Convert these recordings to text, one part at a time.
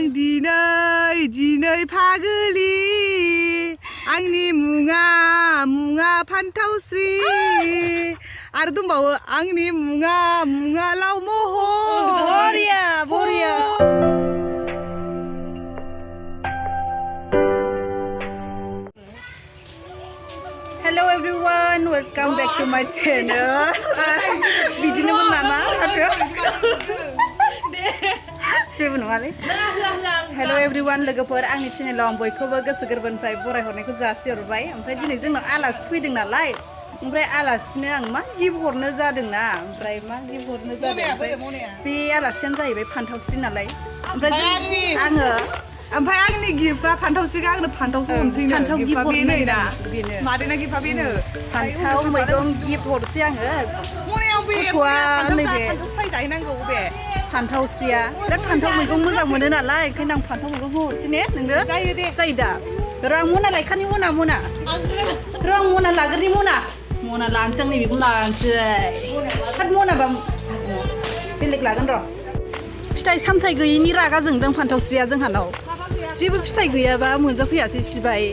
आं दिनै फागोलि आंनि मुङा फान्थावस्रि आरो दंबावो आंनि मुङा लाव महर बरिया Hello everyone, welcome back to my channel. Bidiनो बुं नामा आरो जेबो नङालै Hello everyone लोगोफोर आंनि चेनेलाव आं बयखौबो गोसो गोरबोनिफ्राय बरायहरनायखौ जासिहरबाय ओमफ्राय दिनै जोंनाव आलासि फैदों नालाय ओमफ्राय आलासिनो आं मा गिफ्ट हरनो जादोंना ओमफ्राय मा गिफ्ट हरनो जादों बे आलासियानो जाहैबाय फान्थावस्रि नालाय ओमफ्राय ओमफ्राय आंनि गिफ्टआ फान्थावस्रिखौ आंनो फान्थावसो हरसै फान्थाव गिफ्ट बेनो मादैना गिफ्टआ बेनो फान्थाव मैगं गिफ्ट हरसै आङो मनायाव बे नैबे फान्थाव जाहैनांगौ बे फान्थावस्रिया बिराद फान्थाव मैगं मोजां मोनो नालाय ओंखायनो आं फान्थाव मैगंखौ हरसै ने नोंनो जायो दा र' आं मना लायखानि मना र' आं मना लाग्रोनि मना लानोसै आं नैबेखौ लानोसै हाथ मनाबा बेलेग लागोन र' फिथाइ सामथाइ गैयिनि रागा जोंदों फान्थावस्रिया जोंहानाव जेबो फिथाइ गैयाबा मोनजाफैयासै सिबाय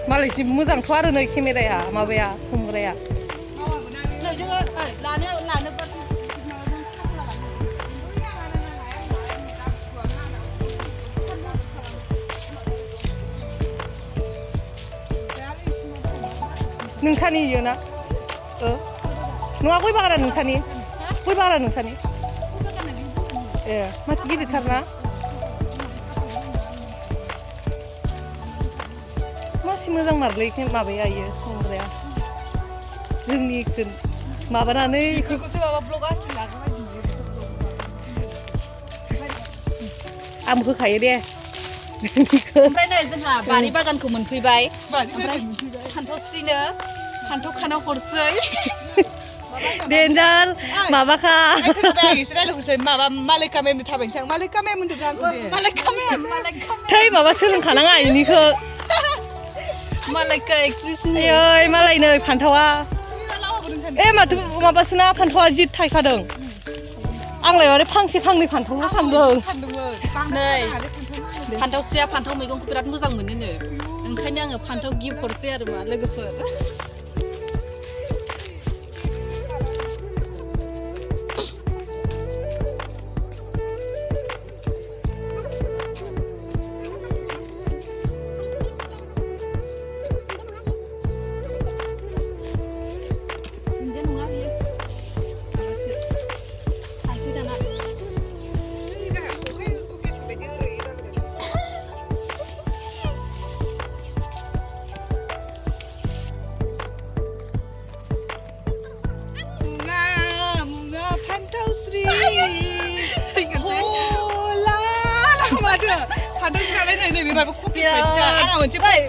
मालाय जि मोजांथ' आरो नै केमेराया माबाया हमग्राया नोंसानि इयो ना नङा गय बागाना नोंसानि ए मासि गिदिरथार ना मासि मोजां मारलै माबाया इयो हमग्राया जोंनि माबानानै बेफोरखौसो माबा ब्लगासिनो आं होखायो दे ओमफ्राय नै जोंहा बारि बागानखौ मोनफैबाय फान्थावस्रिनो फान्थाव खाना हरसै देन्जार माबाखा माबा मालायका मेमनि थाबायनोसै आं मालायका मेम होनदों थै माबा सोलोंखानाङा इनिखौ मालायका एक्ट्रिसनि ओइ मालाय नै फान्थावा ए माथो माबासोना फान्थावा जि थायखादों आंलाय माने फांसे फांनै फान्थावल' सानदों नै फान्थावस्रिया फान्थाव मैगंखौ बिराद मोजां मोनोनो ओंखायनो आङो फान्थाव गिफ्ट हरसै आरो मा लोगोफोर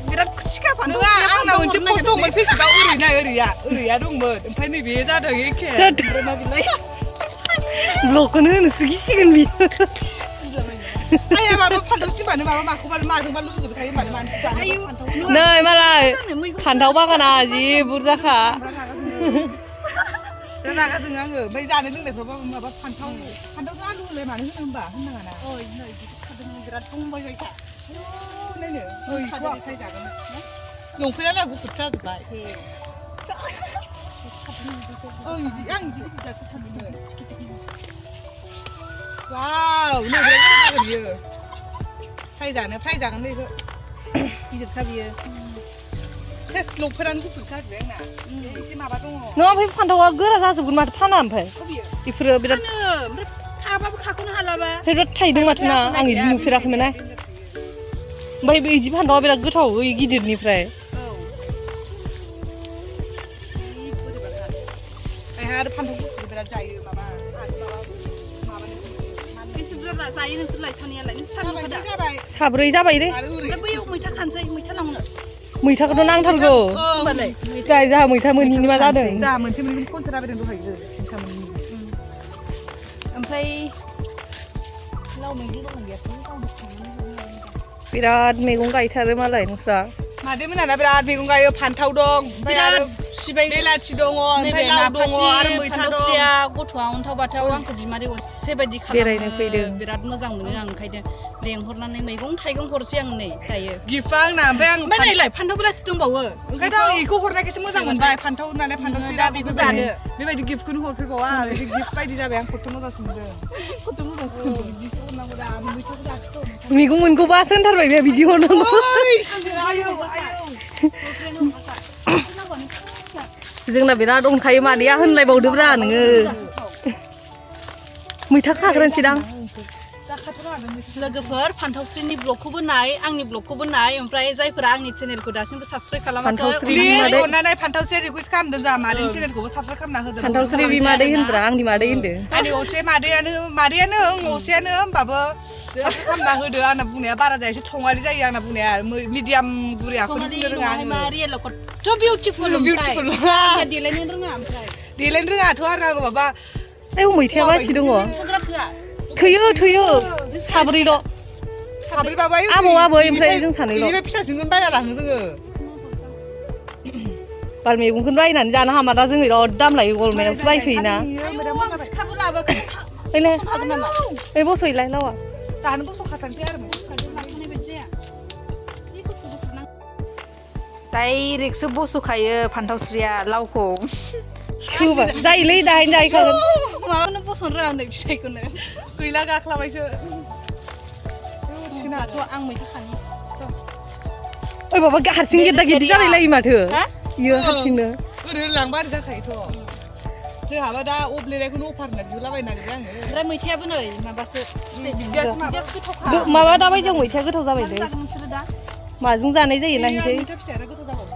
बिराद खुसिखा फान्थाव आंना मोनसे पस्ट दंमोन फेसबुकआव ओरैया दंमोन ओमफ्राय नैबे जादों एखे ब्लगखौनो होनोसो गिसिगोन बियो आया माबा फान्थाव सिमानो माखौबा माजोंबा लुबैजोबो थायो नै मालाय फान्थाव बागाना जि बुरजाखा रागा जोङो आङो ओमफ्राय जानो लोंनायफ्राबो माबा फान्थावजों आलु होलाय मानो होनो होनबा होननाङाना बिराद दंबायबायखा नायनो लंपेन्टआ गुफुर जाजोब्बाय आं बिदि गिदिरसो सानदोंमोन वाव नै बिराद जागोन बियो फ्राय जागोन बेखौ गिदिरखा बियो लंपेन्टआनो गुफुर जाजोब्बाय आंना एसे माबा दङ नङा ओमफ्राय फान्थावआ गोरा जाजोबगोन माथो फाना ओमफ्राय बेफोरो बिराद ओमफ्राय खाबाबो खाख'नो हालाबा बिराद थायदों माथो ना आं बिदि नुफेराखैमोन ना ओमफ्राय बिदि फान्थावआ बिराद गोथाव ओइ गिदिरनिफ्राय आरो फान्थाव गुफुर बिराद जायो माबा बेसे बुरजा जायो नोंसोरलाय सानैयालाय साब्रै जाबाय रे बैयाव मैथा खानोसै मैथा लांनो मैथाखौथ' नांथारगौ होमबालाय जोंहा मैथा मोनिनि मा जादों जोंहा मोनसे मोनिनि कनसार्ट जाबायदों दहायो मैथा मोनिनि ओमफ्राय लाव मैगं दं गैया बिराद मैगं गायथारो मालाय नोंस्रा मादै मोनाना बिराद मैगं गायो फान्थाव दं ओमफ्राय आरो सिबाय बेलाथि दङ ओमफ्राय लाव दङ आरो मैथा दं गथ'आ अन्थाव बाथाव आंखौ बिमादै असेबायदि बेरायनो फैदों बिराद मोजां मोनो आं ओंखायनो लेंहरनानै मैगं थाइगं हरसै आं नै दायो गिफ्टआ आंना ओमफ्राय आं नायलाय फान्थाव बेलाथि दंबावो ओंखायनो आं बेखौ हरनायखायसो मोजां मोनबाय फान्थाव नालाय फान्थाव दा बेखौ जानो बेबायदि गिफ्टखौनो हरफेरबावा बिदि गिफ्ट बायदि जाबाय आं खथ' मोजांसो मोनदों खथ' मोजांसो मोनदों बिदिसो हरनांगौ दा मैथाखौ जासिगौ मैगं मोनगौबासो होनथारबाय बे बिदि हरनांगौ जोंना बिराद दंखायो मादैया होनलायबावदोब्रा नोङो मैथा खाग्रानोसै दां लोगोफोर फान्थावस्रिनि ब्लगखौबो नाय आंनि ब्लगखौबो नाय ओमफ्राय जायफोरा आंनि चेनेलखौ दासिमबो साबस्क्राइब खालामाखै प्लिज अननानै फान्थावस्रि रिकुवेस्ट खालामदों जा मादैनि चेनेलखौबो साबस्क्राइब खालामना होदो फान्थावस्रि बिमादै होनब्रा आंनि मादै होनदो आंनि असे मादैयानो असेयानो होमबाबो खालामना होदो आंना बुंनाया बारा जाया एसे थङारि जायो आंना बुंनाया मिडियाम गुरैयाखौनो बुंनो रोङा आङो रियेलाव कत बिउटिफुल देलायनो रोङा ओमफ्राय देलायनो रोङाथ' आरो आङो माबा मैथाया बासि दङ थोयो साब्रैल' साब्रैबाबो आबौ आबै ओमफ्राय जों सानैल' बिनिफ्राय फिसासिनखौनो बायना लाङो जोङो बाल मैगंखौनो बायनानै जानो हामा दा जोङो बिराद दाम लायो गलमेनावसो बायफैयोना ओइ बस'हैलाय लावा दानो बस'खाथारनोसै आरो डाइरेक्टसो बस'खायो फान्थावस्रिया लावखौ जायोलै दाहायनो जाहैखागोन माबानो बस'नो रोङा नै फिसाइखौनो गैला गाख्लाबायसो आं मैथा खानि ओइ बाबा हारसिं गेदा गेदि जालायलायो माथो इयो हारसिंनो ओरैनो लांबा ओरै जाखायोथ' जोंहाबा दा अब्लेनायखौनो अफार होनना बिहरलाबायनो नागिरदों आङो ओमफ्राय मैथायाबो नै माबासो माबा दाबायदियाव मैथाया गोथाव जाबायलै नोंसोरो दा माजों जानाय जायो नायनोसै मैथा फिथाइयानो गोथाव जाबावोसो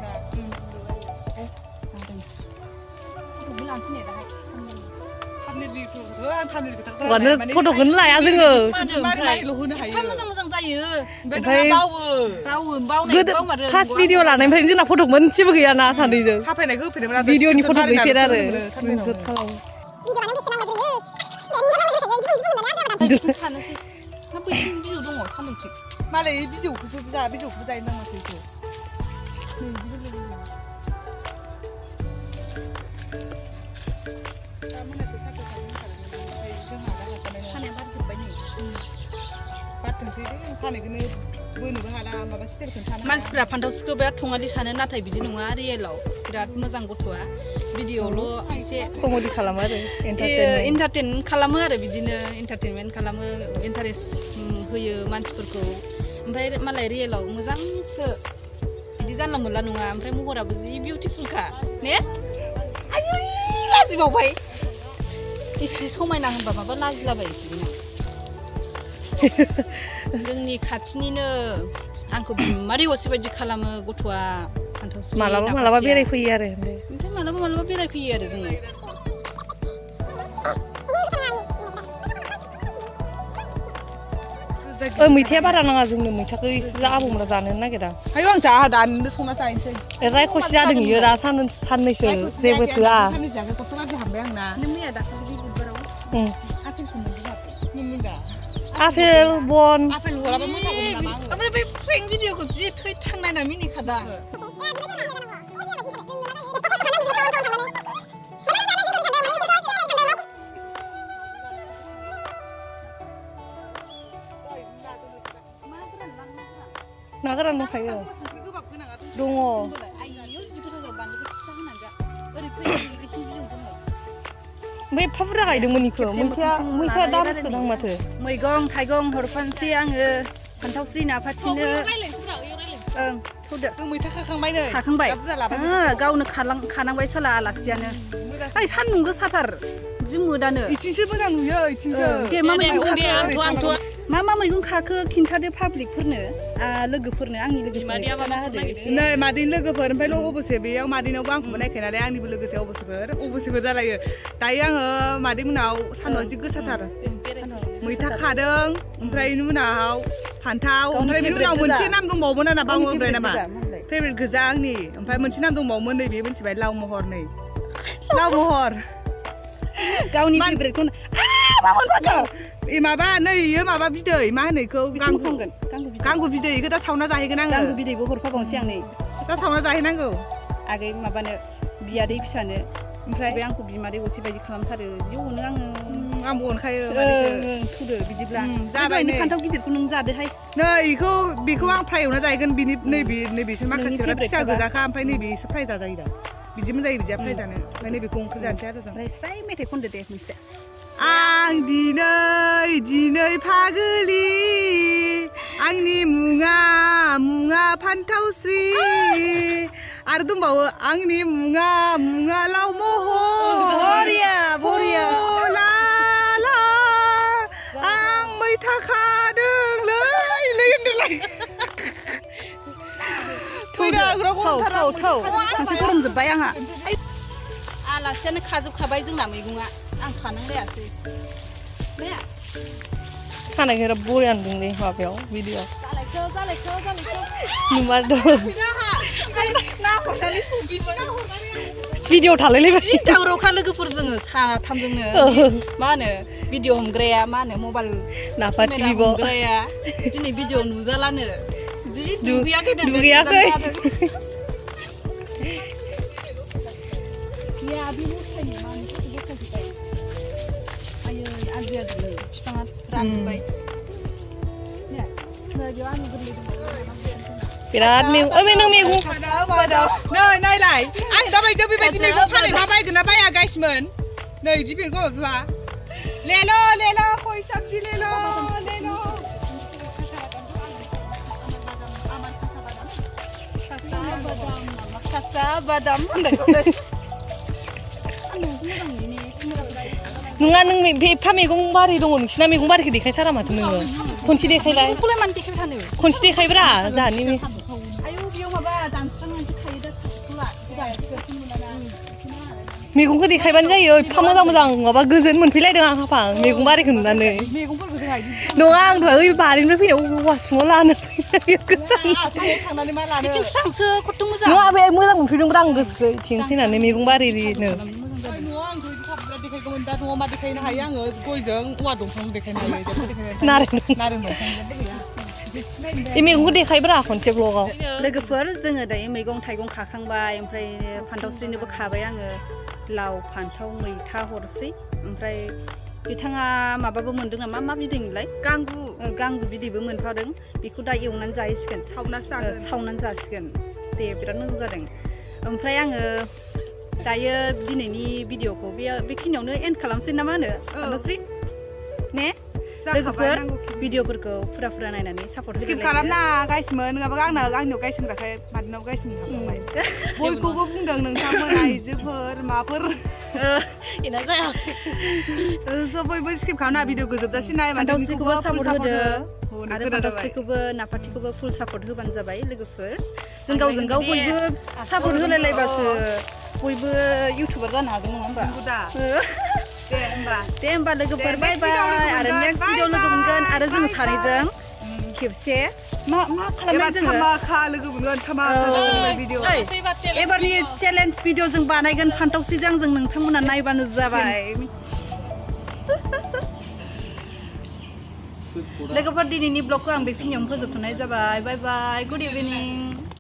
वानो फट'खौनो लाया जोङो मोजां जायो ओमफ्राय गोदो फार्स्ट भिडिअ लानायनिफ्रायनो जोंना फट' मोनसेबो गैयाना सानैजों साफायनायखौ होफैदोंमोन भिडिअनि फट' गैफेरा आरो स्क्रिनशट खालामो मालाय बिजौखौसो बिजौखौबो जायो नामा बेखौ मानसिफ्रा फान्थावस्रिखौ बिराद थङालि सानो नाथाय बिदि नङा रियेलाव बिराद मोजां गथ'आ भिडिअ'ल' एसे कमेडि खालामो आरो एन्टारटेनमेन्ट खालामो आरो बिदिनो एन्टारटेनमेन्ट खालामो इन्टारेस्ट होयो मानसिफोरखौ ओमफ्राय मालाय रियेलाव मोजांसो बिदि जानला मोनला नङा ओमफ्राय महराबो जि बिउटिफुलखा ने आयु लाजिबावबाय एसे समायना होनबा माबा लाजिलाबायसै जोंनि खाथिनिनो आंखौ बिमादै असेबायदि खालामो गथ'आ फान्थावस्रि मालाबा बेरायफैयो आरो ओमफ्राय मालाबा बेरायफैयो आरो जोङो मैथाया बारा नाङा जोंनो मैथाखौ एसे आबौमोना जानो नागिरा आयौ आं जाहा दानो संना जाहैनोसै रायख'सि जादों इयो दा साननैसो जेबो थोआ आपेल बन आपेल हराबा मोजां नामा ओमफ्राय बै फ्रेंक भिडिअखौ जि थांनायना मिनिखादा ना गोरान दंखायो दङ ओमफ्राय एफा बुरजा गायदोंमोन इखौ मैथाया दामसो दां माथो मैगं थाइगं हरफानोसै आङो फान्थावस्रि नाफाथिनो ओं थौदो मैथा खाखांबाय गावनो खानांबाय साला आलासियानो ओइ सान्दुं गोसाथार जि मोदानो इथिंसो मोजां नुयो इथिंसो दे मा मैगं खाखो खिन्थादो पाब्लिकफोरनो लोगोफोरनो आंनि लोगोफोरनो खिन्थाना होदो नै मादैनि लोगोफोर ओमफ्राय अबसे बेयाव मादैनावबो आंखौबो नायखायो नालाय आंनिबो लोगोसे अबसेफोर जालायो दायो आङो मादैमोनाव सान्दुंआ जि गोसाथार मैथा खादों ओमफ्राय बेनि उनाव फान्थाव ओमफ्राय बेनि उनाव मोनसे नाम दंबावोमोन आंना बावबाय नामा फेभरेट गोजा आंनि ओमफ्राय मोनसे नाम दंबावोमोन नै बे मोनथिबाय लाव महर गावनि फेभरेटखौनो माबा नै इयो माबा बिदै मा होनो इखौ गांगु बिदै इखौ दा सावना जाहैगोन आङो गांगु बिदैबो हरफाबावनोसै आं नै दा सावना जाहैनांगौ आगै माबानो बियादै फिसानो ओमफ्राय आंखौ बिमादै असे बायदि खालामथारो जि अनो आङो आंबो अनखायो थुदो बिदिब्ला जाबाय नै फान्थाव गिदिरखौ नों जादोहाय नै बेखौ आं फ्राय एवना जाहैगोन बिनि नैबेसो माखासेफ्रा फिसा गोजाखा ओमफ्राय नैबेसो फ्राय जाजायो दा बिदि मोजां बिदिया फ्राय जानो ओमफ्राय नैबेखौ ओंख्रि जानोसै आरो जों ओमफ्राय स्राय मेथाइ खनदो दे मोनसे आं दिनै फागोलि आंनि मुङा फान्थावस्रि आरो दंबावो आंनि मुङा लाव महर बरिया आं मैथा खादोंलै होनदोलाय थौ सानसे गरम जोब्बाय आंहा आलासियानो खाजोबखाबाय जोंना मैगङा आं खानांलायासै खानायखौ बरिया नुदों दे माबायाव भिडिअ जालायखौ नुमारदों भिडिअ थालायलायबासो दावरावखा लोगोफोर जोङो साथामजोंनो मा होनो भिडिअ हमग्राया मा होनो मबाइल नाफाथि बिब' हमग्राया दिनै भिडिअ नुजालानो जि दुगैयाखै बिफाङा रानजोब्बाय बिराद मैगं नों मैगं नै नायलाय आं दाबायदियाव बेबायदि मैगं फानहैबा बायगोन ना बाया गाइसमोन नै इदि मैगं माबा लेलो खय साबजि लेलो खासा बादाम नङा नों बे एफा मैगं बारि दङ नोंसिना मैगं बारिखौ देखायथारा माथो नोङो खनसे देखायलाय मानो देखायबाय थानो खनसे देखायब्रा जाहानि आयौ बेयाव माबा दानस्रांनानैसो थायो दा मैगंखौ देखायबानो जायो एफा मोजां माबा गोजोन मोनफैलायदों आं हाफां मैगं बारिखौ नुनानै नङा आं दहाय ओइ बारिनिफ्राय फैनायाव औवा सिङाव लानो थांनानै मा लानो बिथिं स्रांसो खथ्थ' मोजां नङा बे मोजां मोनफैदोंब्रा आं गोसोखौ इथिं फैनानै मैगं बारिनो देखायगौमोन दा न'आव मा देखायनो हायो आङो गयजों औवा दंफांजों देखायनो हायो नारें दंफांजों बे मैगंखौ देखायब्रा खनसे ब्लगाव लोगोफोर जोङो दायो मैगं थाइगं खाखांबाय ओमफ्राय फान्थावस्रिनोबो खाबाय आङो लाव फान्थाव मैथा हरसै ओमफ्राय बिथाङा माबाबो मोनदों नामा मा बिदै मोनलाय गांगु बिदैबो मोनफादों बेखौ दा एवनानै जाहैसिगोन सावनानै जासिगोन दे बिराद मोजां जादों ओमफ्राय आङो दायो दिनैनि भिडिअखौ बेखिनियावनो एन्ड खालामसै ना मा होनो फान्थावस्रि ने लोगोफोर भिडिअफोरखौ फुरा नायनानै सापर्ट स्किप खालामना गाइसमोन नङाबा आंनियाव गाइस होनग्राखाय मादिनाव गाइस मोनखांबाय बयखौबो बुंदों नोंथांमोन आइजोफोर माफोर एना जाया बयबो स्किप खालामना भिडिअखौ जोबजासिम नाय फान्थावस्रिखौबो सापर्ट होदो आरो फान्थावस्रिखौबो नाफाथिखौबो फुल सापर्ट होबानो जाबाय लोगोफोर जों गावजों गाव बयबो सापर्ट होलायलायबासो बयबो इउटुबार जानो हागोन नङा होमबा दे होमबा लोगोफोर बाय बाय आरो नेक्स्ट भिडिअ लोगो मोनगोन आरो जों सानैजों खेबसे मा खालामनाय जोङो लोगो मोनगोन भिडिअ एबारनि चेलेन्ज भिडिअ जों बानायगोन फान्थावस्रिजों आंजों नोंथांमोना नायबानो जाबाय लोगोफोर दिनैनि ब्लगखौ आं बेखिनियावनो फोजोबथ'नाय जाबाय बाय बाय गुड इभिनिं